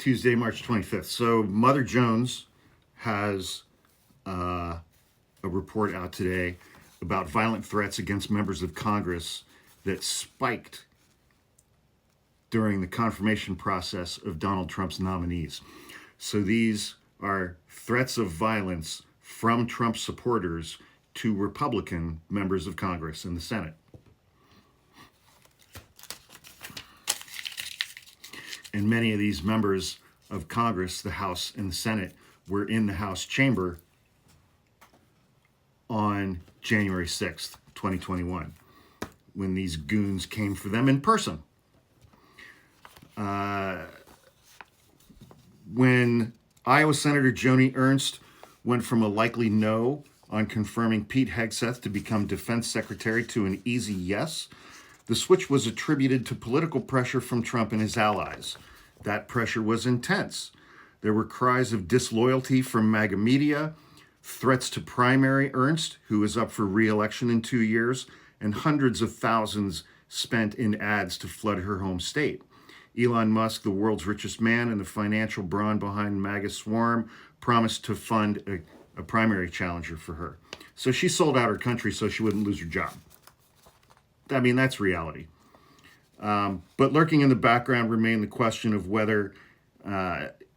Tuesday, March 25th. So Mother Jones has a report out today about violent threats against members of Congress that spiked during the confirmation process of Donald Trump's nominees. So these are threats of violence from Trump supporters to Republican members of Congress in the Senate. And many of these members of Congress, the House and the Senate, were in the House chamber on January 6th, 2021, when these goons came for them in person. When Iowa Senator Joni Ernst went from a likely no on confirming Pete Hegseth to become defense secretary to an easy yes, the switch was attributed to political pressure from Trump and his allies. That pressure was intense. There were cries of disloyalty from MAGA media, threats to primary Ernst, who is up for re-election in 2 years, and hundreds of thousands spent in ads to flood her home state. Elon Musk, the world's richest man and the financial brawn behind MAGA swarm, promised to fund a primary challenger for her. So she sold out her country so she wouldn't lose her job. I mean, that's reality. But lurking in the background remained the question of whether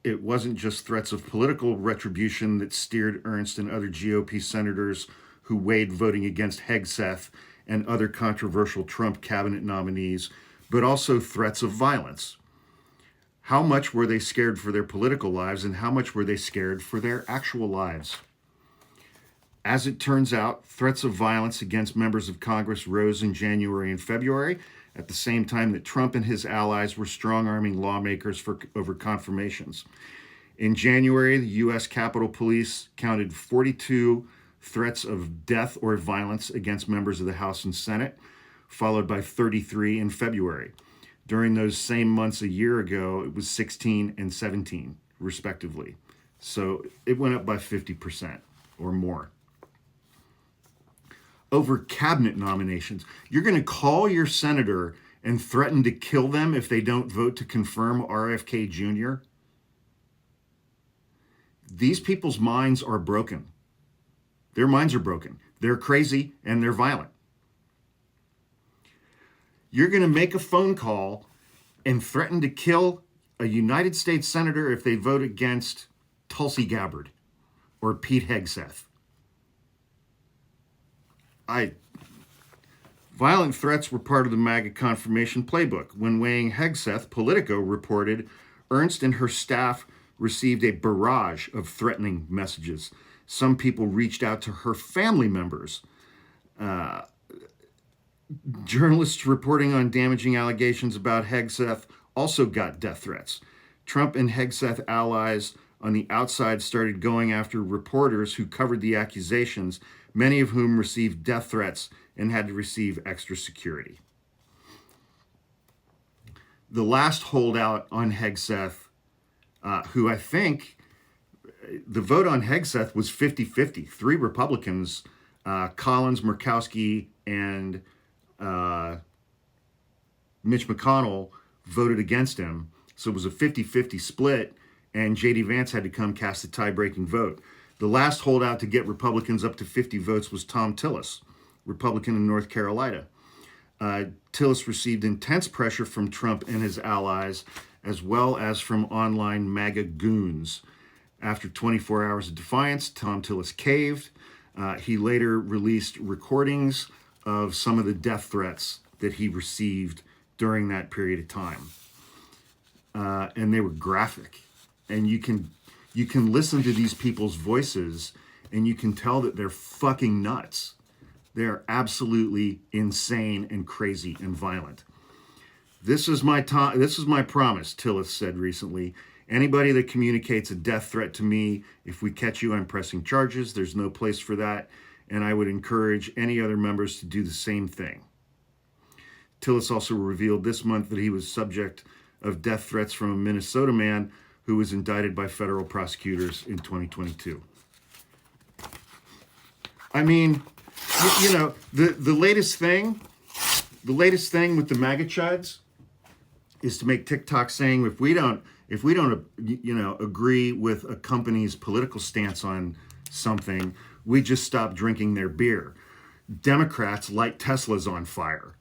it wasn't just threats of political retribution that steered Ernst and other GOP senators who weighed voting against Hegseth and other controversial Trump cabinet nominees, but also threats of violence. How much were they scared for their political lives, and how much were they scared for their actual lives? As it turns out, threats of violence against members of Congress rose in January and February, at the same time that Trump and his allies were strong-arming lawmakers over confirmations. In January, the U.S. Capitol Police counted 42 threats of death or violence against members of the House and Senate, followed by 33 in February. During those same months a year ago, it was 16 and 17, respectively. So it went up by 50% or more. Over cabinet nominations, you're going to call your senator and threaten to kill them if they don't vote to confirm RFK Jr.? These people's minds are broken. Their minds are broken. They're crazy and they're violent. You're going to make a phone call and threaten to kill a United States senator if they vote against Tulsi Gabbard or Pete Hegseth. Violent threats were part of the MAGA confirmation playbook. When weighing Hegseth, Politico reported Ernst and her staff received a barrage of threatening messages. Some people reached out to her family members. Journalists reporting on damaging allegations about Hegseth also got death threats. Trump and Hegseth allies on the outside started going after reporters who covered the accusations, many of whom received death threats and had to receive extra security. The last holdout on Hegseth, who I think the vote on Hegseth was 50-50. 3 Republicans, Collins, Murkowski, and Mitch McConnell, voted against him. So it was a 50-50 split, and J.D. Vance had to come cast a tie-breaking vote. The last holdout to get Republicans up to 50 votes was Tom Tillis, Republican in North Carolina. Tillis received intense pressure from Trump and his allies, as well as from online MAGA goons. After 24 hours of defiance, Tom Tillis caved. He later released recordings of some of the death threats that he received during that period of time. And they were graphic. And you can listen to these people's voices and you can tell that they're fucking nuts. They're absolutely insane and crazy and violent. This is my promise, Tillis said recently. Anybody that communicates a death threat to me, if we catch you, I'm pressing charges. There's no place for that. And I would encourage any other members to do the same thing. Tillis also revealed this month that he was subject of death threats from a Minnesota man who was indicted by federal prosecutors in 2022. I mean, you know, the latest thing with the MAGA chuds is to make TikTok saying if we don't agree with a company's political stance on something, we just stop drinking their beer. Democrats light Teslas on fire.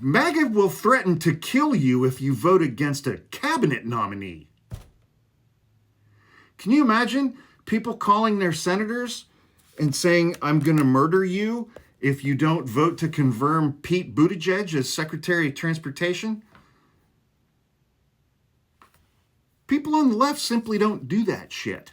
MAGA will threaten to kill you if you vote against a cabinet nominee. Can you imagine people calling their senators and saying, I'm going to murder you if you don't vote to confirm Pete Buttigieg as Secretary of Transportation? People on the left simply don't do that shit.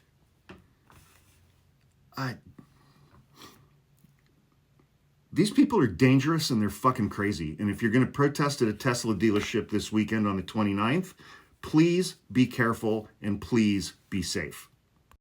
These people are dangerous and they're fucking crazy. And if you're going to protest at a Tesla dealership this weekend on the 29th, please be careful and please be safe.